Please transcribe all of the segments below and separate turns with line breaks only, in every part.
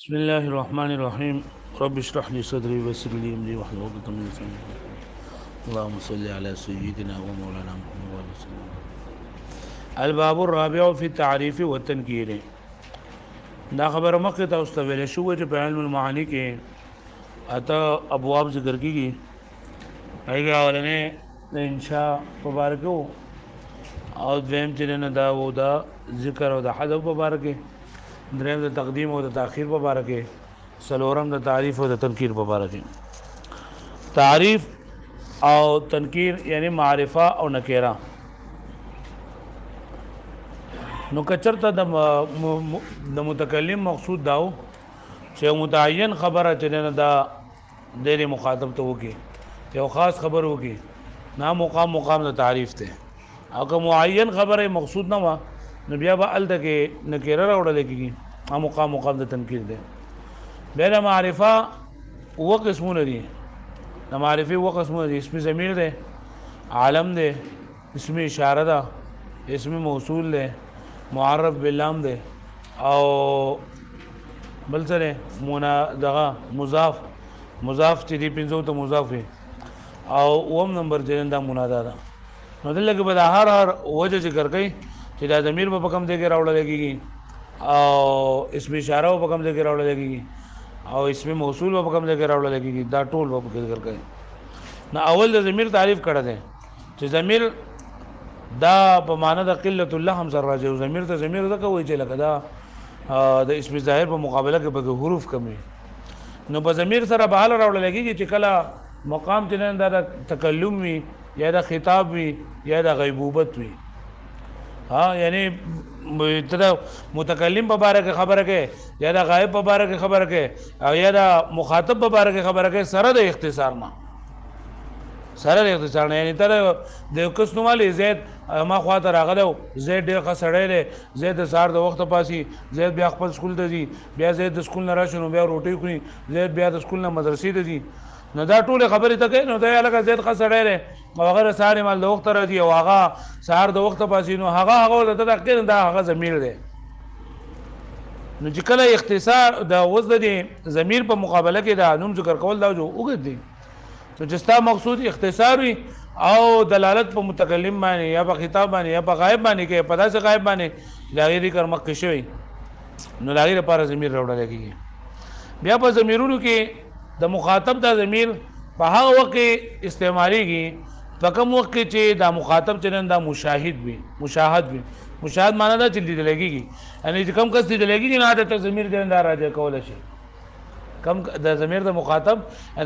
بسم الله الرحمن الرحيم رب اشرح لي صدري ويسر لي امري واحلل عقدة من لساني اللهم صل على سيدنا ومولانا محمد وعلى وسلم. الباب الرابع في التعريف والتنكير. دا خبر مخکې تاسو ته ویل شو چې په علم المعانی کې اته ابواب ذکر کیږي. هغه اولنې د انشاء مبارک او دویم چې نه دا و دا ذکر او د حذف مبارک، دریم د تقدیم او د تاخير مبارک، سلورم د تعریف او د تنکیر مبارک. تعریف او تنکیر یعنی معرفه او نکره. نو کچرته د متکلم مقصود داو چې متعین خبره چې نه دا د مخاطب ته وکي یو خاص خبر وکي نه مقام د تعریف ته، او که معین خبره مقصود نه و نو بیا به ال دغه نکره راوړل کیږي مقام د تنکیر ده. بیا د معرفه و قسمونه دي، د معرفه و قسمونه دي، اسم ضمیر ده، عالم ده، اسم اشاره ده، اسم موصول ده، معرف باللام ده، او بل سره دغه مضاف چې دی پنځو ته مضاف او اوم نمبر جننده منادا ده. نو دلته به د هر وجه ذکر کوي چې دا ضمیر په کم دی کې راوړل کېږي او اسم اشاره په کم دی کې راوړل کېږي او اسم موصول په کم دی کې راوړل کېږي، دا ټول په ذکر کوي. نو اول د ضمیر تعریف کړه ده چې ضمیر دا په معنا د قلت الله هم سره راځي. ضمیر ته ضمیر دا کوي چې لکه دا د اسم ظاهر په مقابله کې به حروف کمی، نو په ضمیر سره به حال راوړل کېږي چې کله مقام چې نه دا تکلم وي یا د خطاب وي یا د غیبوبت وي. یعنی تر متکلم په باره کې خبره کې یا د غایب په باره کې خبره کې او یا د مخاطب په باره کې خبره کې سره د اختصار نه یعنی تر د کس نومالی زید ما خواته راغلو، زید ډېر ښه سړی دی، زید د سهار د وخته پاسي، زید بیا خپل سکول ته ځي، بیا زید د سکول نه راشي نو بیا روټۍ خوري، زید بیا د سکول نه مدرسې ته ځي. نو دا ټولې خبرې ته کوي نو دا لکه زید ښه سړی دی او هغه سهار مال د وخته راځي او هغه سهار د وخته پاسي، نو هغه ورته تقدیر دا هغه ضمیر دی. نو چې کله اختصار د وزن د ضمیر په مقابله کې دا نوم ذکر کول دا جو وګت دي، نو چې ستا مقصود اختصار وي او دلالت په متکلم باندې یا په خطاب باندې یا په غایب باندې کې په داسې غایب باندې لاغي ذکر مخکې شوی نو لاغي لپاره ضمیر راوړل کېږي. بیا په ضمیرونو کې د مخاطب دا ضمیر په هغه وخت کې استعمالیږي په کوم وخت کې چې دا مخاطب چې نن دا مشاهد وي. مشاهد معنا دا چې لیدل کېږي، یعنی چې کم کس لیدل کېږي نه عادت ضمیر دې نه راځي کول شي. کم د ضمیر د مخاطب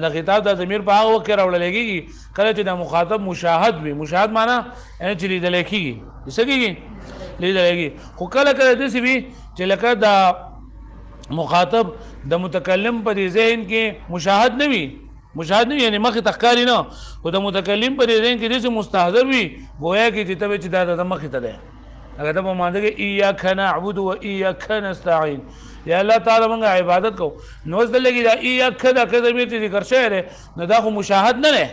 د خطاب د ضمیر په هغه وخت کې راوړل کېږي کله چې د مخاطب مشاهد وي. مشاهد معنا یعنی چې لیدل کېږي، څه کېږي لیدل کېږي. خو کله داسې وي چې لکه د مخاطب د متکلم په دې ذهن کې مشاهد نه وي یعنی مخې تخکاری نه، خو د متکلم په دې ذهن کې داسې مستحضر وي گویا کې چې ته چې دا د مخې ته ده. اگر ته په مانځه کې ایاک نعبد و ایاک نستعین، یا الله تعالی موږ عبادت کو، نو ځل لګي دا ایاک دا کده به ذکر شعر نه، دا خو مشاهد نه نه،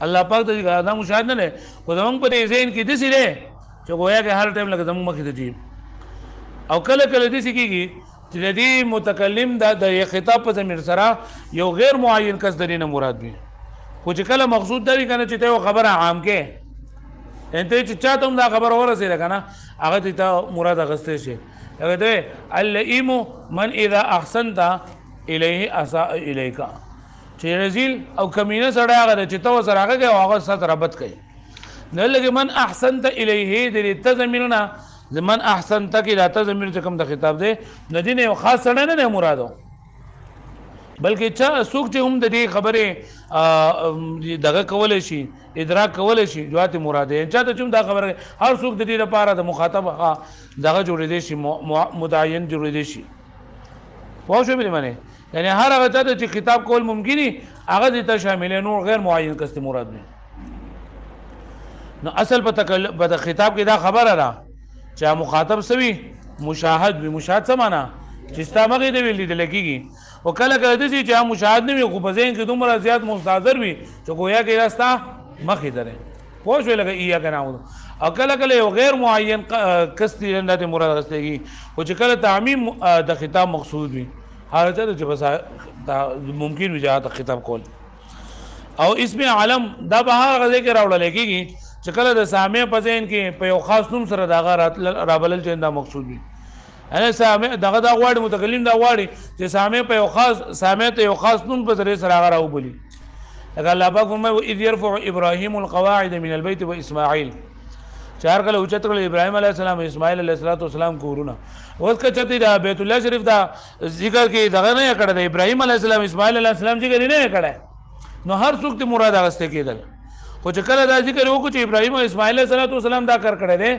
الله پاک ته دا مشاهد نه نه، خو زمونږ په دې ذهن کې داسې ده چې گویا کې هر ټیم لکه زمونږ مخې ته دي. او کله داسې کېږي چې د دې متکلم د خطاب په ضمیر سره یو غیر معین کس د نه مراد وي، خو چې کله مقصود دا وي کنه چې ته خبره عام کې انته چې چاته هم دا خبر ورسېده کنه هغه ته مراد اغسته شي. هغه ته اللئیم من اذا احسنت الیه اساء الیک، چې رزیل او کمینه سره هغه چې تو سره هغه هغه سره ربط کوي. نه لګي من احسنت الیه دې تزمیننا من احسنت کی لا تزمین چې کوم د خطاب دی ندینه یو خاص سره نه مرادو، بلکې چا څوک چې هم د دې خبره دغه کول شي ادراک کول شي جوات مراده چاته چې دا خبره هر څوک د دې لپاره د مخاطب دغه جوړې شي متعین جوړې شي. واو شو به معنی یعنی هر هغه ته چې خطاب کول ممکني هغه دې ته شامل نور غیر معین کس مراد نه. نو اصل په خطاب کې دا خبره ده چې مخاطب سوي مشاهد وي. مشاهد څه معنا چې ستا مخې ته ویل لیدل کېږي، او کله داسې چې مشاهد نه وي خو په ذهن کې دومره زیات مستحضر وي چې گویا کې راستا مخې ته ده. پوه شوې لکه ایاک نعبد. او کله یو غیر معین کس دې مراد غستېږي، خو چې کله تعمیم د خطاب مقصود وي هر څه چې بس ممکن وي جهات خطاب کول او اسم علم دا به هغه ځای کې راوړل کېږي چې کله د سامع په ذهن کې په یو خاص نوم سره دغه رابلل چې دا مقصود وي انا سامع دغه دا غواړي متکلم دا غواړي چې سامع په یو خاص سامع ته یو خاص نوم په ذریعه سره هغه راوبلي لکه الله پاک فرمایي اذ يرفع ابراهيم القواعد من البيت واسماعيل چار کله اوچت کړل ابراهيم عليه السلام اسماعيل عليه السلام کورونه اوس که چته دا بیت الله شریف دا ذکر کې دغه نه کړه د ابراهيم عليه السلام اسماعيل عليه السلام ذکر نه کړه نو هر څوک ته مراد اغسته کېدل خو چې کله دا ذکر وکړو چې ابراهيم او اسماعیل علیه السلام دا کار کړی دی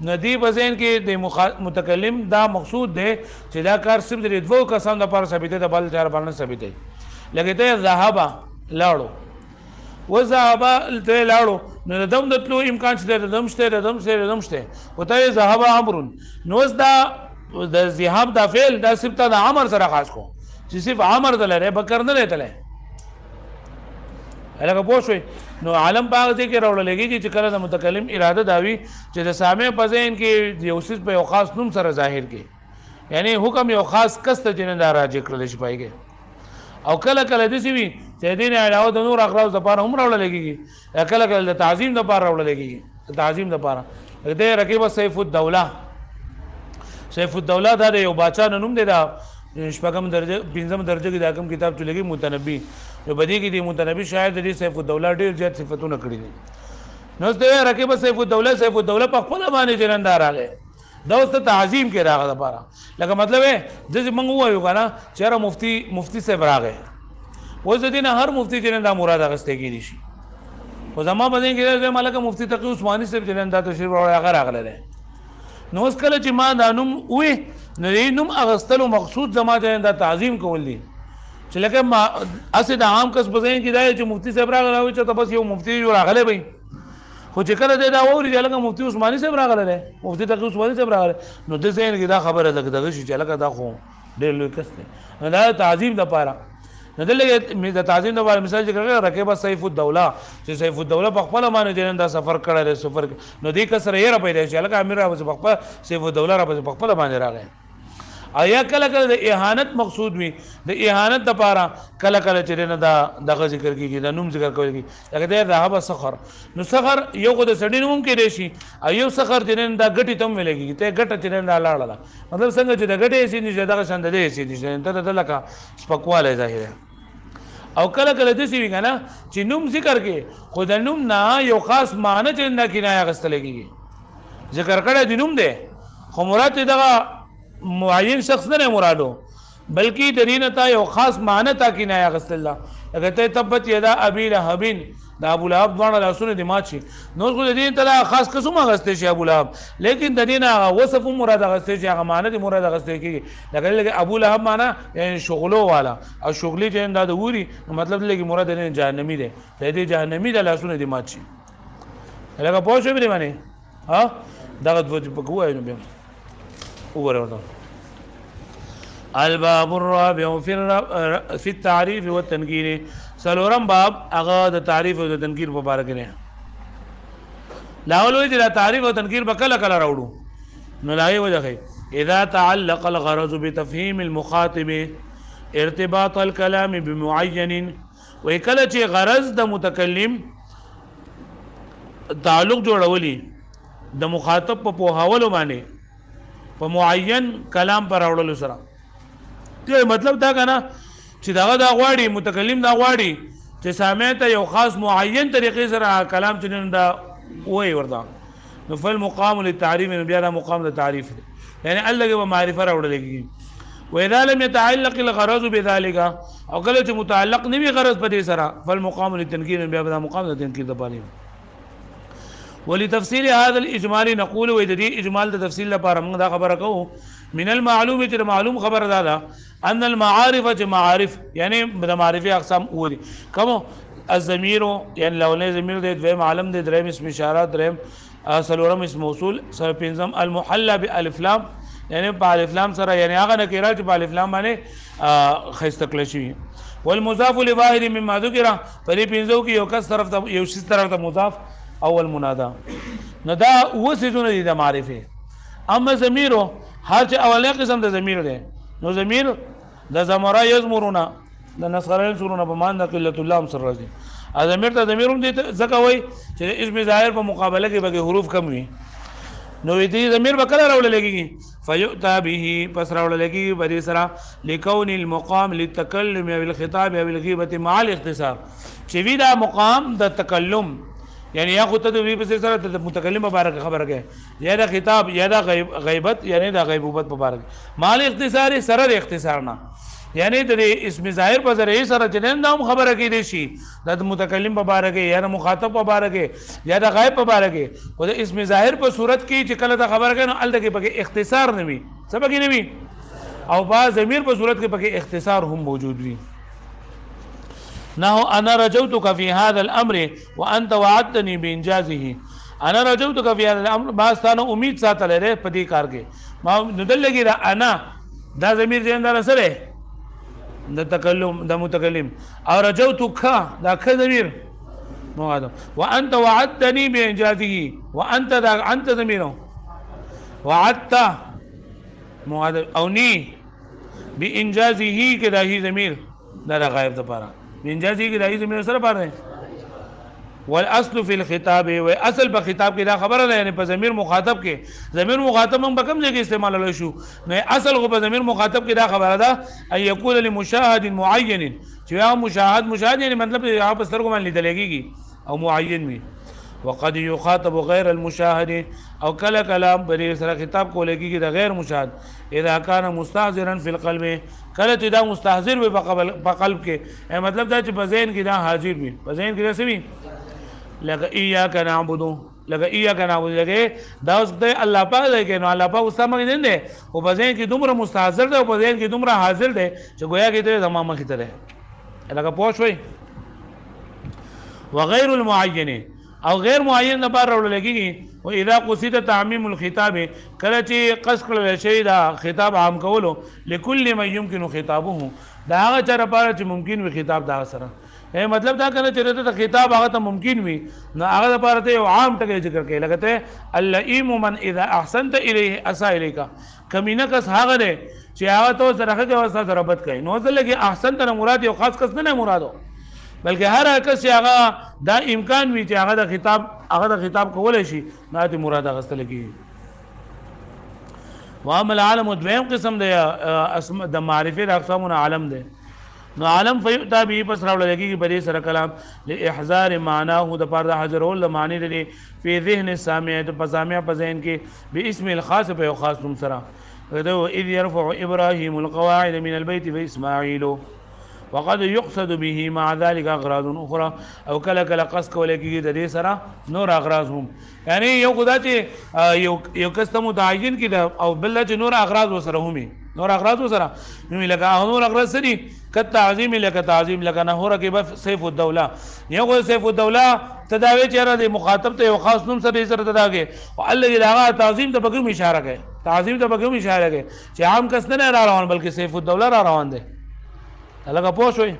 ندی بزین کې د متکلم دا مقصود دی چې دا کار صرف د دوه کسانو لپاره ثابت دی د بل چار باندې ثابت دی لکه ته ذهب لاړو و ذهب ته لاړو نو دم د تلو امکان شته دم شته او ته ذهب امر نو دا د ذهاب دا فعل دا صرف د امر سره خاص کو چې صرف امر دلره بکر نه لته هغه پوه شوي نو عالم باغ دې کې راوړل کېږي چې کله د متکلم اراده داوي چې د سامع په ذهن کې یو څه په یو خاص نوم سره ظاهر کې یعنی حکم یو خاص کس ته جن دا راځي کړل شي پایږي او کله کله د سی وی چې دین علاوه د نور اخلاص لپاره هم راوړل کېږي کله کله د تعظیم لپاره راوړل کېږي تعظیم لپاره د رقیب سیف الدوله دا یو بادشاہ نوم دی دا شپږم درجه پنځم درجه کې دا کوم کتاب چلېږي متنبی نو بدی کې دی متنبی شاید د سیف الدوله ډېر زیات صفاتونه کړی دي نو ته رقیب سیف الدوله په خپل باندې جنندار راغی دا اوس ته تعظیم کې راغله لپاره لکه مطلب چې موږ وایو کنه چې مفتی صاحب راغی اوس د دې نه هر مفتی جنندا مراد اغسته کېږي شي خو زما باندې کې ملک مفتی تقی عثماني صاحب جنندا تشریف راغی راغله نو اوس کله چې ما دا نوم وې نو دې نوم اغستلو مقصود زما جنندا تعظیم کول دي چې لکه ما اسه د عام کس بزین کې دا چې مفتی صاحب راغله چې بس یو مفتی جو راغله به خو چې کله دا ووري چې لکه مفتی عثماني صاحب راغله مفتی تقی عثماني صاحب راغله نو د ذهن کې دا خبره لګ دغه چې لکه دا خو ډېر لوی کس دی نو دا تعظیم د پاره نه دلته د تعظیم د پاره مثال ذکر کړه رقیب سیف الدوله چې سیف الدوله په خپل باندې جنندا سفر کړل سفر نو دې کسر یې را پیدا چې لکه امیر راځي په خپل سیف الدوله را په خپل باندې راغی ایا کله کله د اهانت مقصود وي د اهانت د پاره کله کله چې نه دا دغه ذکر کیږي د نوم ذکر کوي لکه دا ذهب سخر نو سخر یو کو د سړی نوم کې دی شي ایو سخر چې نه دا غټي تم ویلږي ته غټه چې نه لاړه مطلب څنګه چې د غټي سي نشه دغه شند دی سي نشه ته د لکه سپکواله ظاهره او کله کله د سی وی کنه چې نوم ذکر کې خو د نوم نه یو خاص معنی چې نه کنایه غستل کېږي ذکر کړه د نوم دی خو مراد دغه معین شخص نه مرادو بلکې د دین ته یو خاص معنی تا کې نه غسل الله اگر ته تبت یدا ابي لهبین دا ابو لهب باندې لاسونه د ماچی نو خو د دین ته خاص قسمه غسل شي ابو لهب لیکن د دین وصف مراد غسل شي هغه معنی د مراد غسل کېږي لکه ابو لهب معنی یعنی شغلو والا او شغلی چې دا د ووري مطلب لګي مراد نه جهنمی دی د دې جهنمی د لاسونه د ماچی لکه پوه شو به باندې ها دا د پکوای نو به وګورئ الباب الرابع في التعريف والتنكير سلورم باب هغه د تعریف او د تنکیر په اړه کې نه لاولوی د تعریف او تنکیر په کله کله راوړو نو لای وجه اذا تعلق الغرض بتفهيم المخاطب ارتباط الكلام بمعين وکله چې غرض د متکلم تعلق جوړولي د مخاطب په پوهاولو باندې په معین کلام پر اورلو سره ته مطلب دا کنه چې دا غواړي متکلم دا غواړي چې سامع ته یو خاص معین طریقې سره کلام چنن دا وای وردا نو فل مقام للتعریف بیا دا مقام د تعریف یعنی الله به معرفه راوړل کیږي و اذا لم يتعلق الغرض بذلك او کله چې متعلق نوي غرض په دې سره فل مقام للتنکیر بیا دا مقام د تنکیر د باندې ولتفصيل هذا الاجمال نقول وذي اجمال د تفصيل لپاره موږ دا خبره کوو من المعلوم چې معلوم خبر ده ان المعارف معارف يعني د معرفي اقسام ودي کوم الضمير يعني لو نه ضمير د دویم عالم د دریم اسم اشاره دریم سلورم اسم موصول سره پنځم المحلى بالف لام يعني په الف لام سره يعني هغه نکره چې په الف لام باندې خستکل شي والمضاف لواحد مما ذكر فدې پنځو کې یو کس طرف ته یو شي طرف ته مضاف اول منادا نو دا وسیدونه دي د معرفه اما ضمیر هر چې اولنی قسم د ضمیر ده نو ضمیر د زمرا یزمرون د نصرین سرونه په مان د قلت الله سر راځي ضمیر ته ضمیر هم دي ځکه وای چې اسم ظاهر په مقابله کې به حروف کم وي نو دې ضمیر به کله راوړل کېږي فیؤتا به پس راوړل کېږي په دې سره لکون المقام للتکلم او الخطاب او الغیبه مع الاختصار چې وی دا مقام د تکلم یعنی یا خود ته په سره د متکلم مبارک خبره کوي یا د خطاب یا د غیبت یعنی د غیبوبت مبارک مع الاختصار سره د اختصار نه یعنی د اسم ظاهر په ذریعه سره چې نوم خبره کې دي شي د متکلم په باره کې یا د مخاطب په باره کې یا د غایب په باره کې او د اسم ظاهر په صورت کې چې کله د خبره کوي نو الته کې پکې اختصار نه وي سبق نه وي او با ضمیر په صورت کې پکې اختصار هم موجود وي نه انا رجوتك في هذا الامر وانت وعدتني بانجازه انا رجوتك في هذا الامر ما ستانه امید ساتل لري په دې کار کې ما ندلګي دا انا دا ضمیر ځندار سره د تکلم د متکلم او رجوتك دا ک ضمیر مو ادم وانت وعدتني بانجازه وانت دا انت ضمیر وعدت مو ادم او ني بانجازه کې دا هي ضمیر دا غائب د پاره بانجازه کې دا هي ضمیر سره پاره والاصل في الخطاب واصل په خطاب کې دا خبره ده یعنی په ضمیر مخاطب کې ضمیر مخاطب هم په کوم ځای کې استعمال شو نو اصل غو په ضمیر مخاطب کې دا خبره ده ان يكون لمشاهد معين چې هغه مشاهد یعنی مطلب هغه په سترګو باندې لیدلېږي او معین وي وقد يخاطب غير المشاهد او کله کلام په سره خطاب کولېږي د غیر مشاهد اذا كان مستحضرا في القلب کله چې دا مستحضر وي په قلب کې مطلب دا چې په ذهن کې دا حاضر وي په ذهن کې رسمي لکه ایاک نعبد لکه ایاک نعبد لکه دا اوس د الله پاک لکه نو الله پاک اوس ما نه دی او په ذهن کې دومره مستحضر دی او په ذهن کې دومره حاضر دی چې گویا کې ته زمامه کې ته لکه پوه شوي وغير المعين او غیر معین نه بار وړل کېږي او اذا قصد تعميم الخطاب کله چې قصد کړل شي دا خطاب عام کولو لكل من يمكن خطابه دا هغه چا لپاره چې ممکن وي خطاب دا سره مطلب دا کنه چې ته خطاب هغه ته ممکن وي نو هغه لپاره ته یو عام ټکی ذکر کوي لکه ته اللئیم من اذا احسنت الیه اساء الیک کمینه کس هغه دی چې هغه ته سره هغه واسطه ضربت کوي نو ځل کې احسنت نه مراد یو خاص کس نه مرادو بلکې هر کس چې هغه دا امکان وي چې هغه د خطاب کولای شي نه ته مراد غستل کیږي وعمل عالم دویم قسم دی اسم د معرفه د اقسامونو عالم دی نو عالم فیؤتا به پس راوړل کېږي په دې سره کلام لاحضار معناه د پاره د حاضرول معنی لري په ذهن سامع په سامع په ذهن کې به اسم الخاص په خاص نوم سره اذ يرفع ابراهيم القواعد من البيت واسماعيل وقد يقصد به مع ذلك اغراض اخرى او کله کله قصد کول کېږي د دې سره نور اغراض هم یعنی یو خدای چې یو کس متعین کړي او بل چې نور اغراض وسره همي نور اغراض وسره نو لکه نور اغراض سری کتعظیم لکه تعظیم لکه نهور کې بس سیف الدوله یو سیف الدوله تداوی چیرې د مخاطب ته یو خاص نوم سره تداوی او الله دې تعظیم ته بګم اشاره کوي تعظیم ته بګم اشاره کوي چې عام کس نه را روان بلکې سیف الدوله را روان دي لکه پوه شوي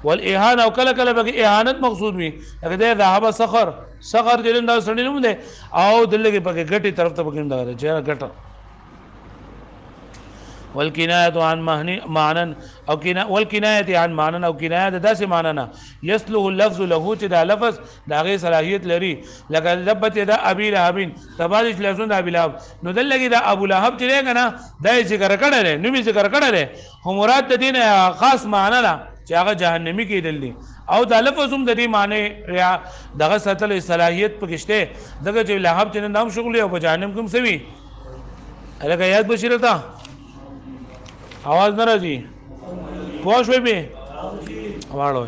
والاهانه او کله کله به اهانت مقصود وي هغه د ذهب صخر دلن دا سړی نوم دی او دلګي پکې ګټي طرف ته پکې دا چې ګټه والکنایه عن معنن او والکنایه عن معنن او کنایه د داسې معنی نه یصلح اللفظ له چې دا لفظ دا غي صلاحیت لري لکه لبته دا ابي لهب تبادش لفظ دا ابي لهب نو دلګي دا ابو لهب چې کنه دا ذکر کړه نو می ذکر کړه هم مراد د دین خاص معنی نه چې هغه جهنمی کېدل دي او دا لفظ هم د دې معنی دغه ستل صلاحیت پکشته دغه چې لهب چې نام شغل او په جهنم کوم سوي الګا یاد بشیرتا आवाज न राजी पहुंच में भी वाड़ो